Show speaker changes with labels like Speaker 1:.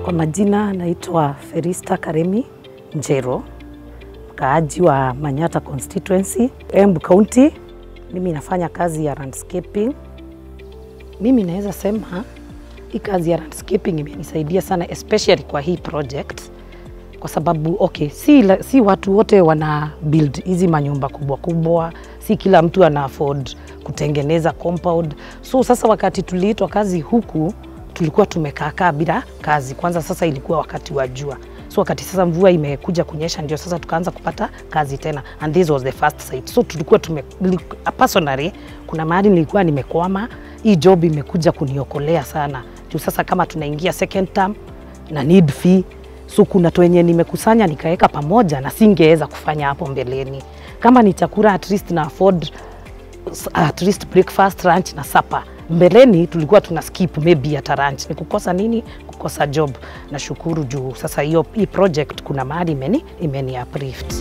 Speaker 1: Kwa majina naitwa Ferista Karemi Njero, mkaaji wa Manyata constituency, Embu County. Mimi nafanya kazi ya landscaping. Mimi naweza sema hii kazi ya landscaping imenisaidia sana, especially kwa hii project, kwa sababu si watu wote wana build hizi manyumba kubwa kubwa, si kila mtu ana afford kutengeneza compound. So sasa wakati tuliitwa kazi huku, tulikuwa tumekaa bila kazi. Kwanza sasa ilikuwa wakati wa jua. So wakati sasa mvua imekuja kunyesha, ndio sasa tukaanza kupata kazi tena, and this was the first site. So tulikuwa personally, kuna mahali nilikuwa nimekwama. Hii job imekuja kuniokolea sana. Juu sasa kama tunaingia second term na need fee, so kuna wenye nimekusanya nikaweka pamoja na singeweza kufanya hapo mbeleni. Kama ni chakula, at least na afford at least breakfast, lunch na supper. Mbeleni tulikuwa tuna skip maybe hata lunch. Ni kukosa nini? Kukosa job. Nashukuru juu sasa hii project kuna mahali imeni uplift.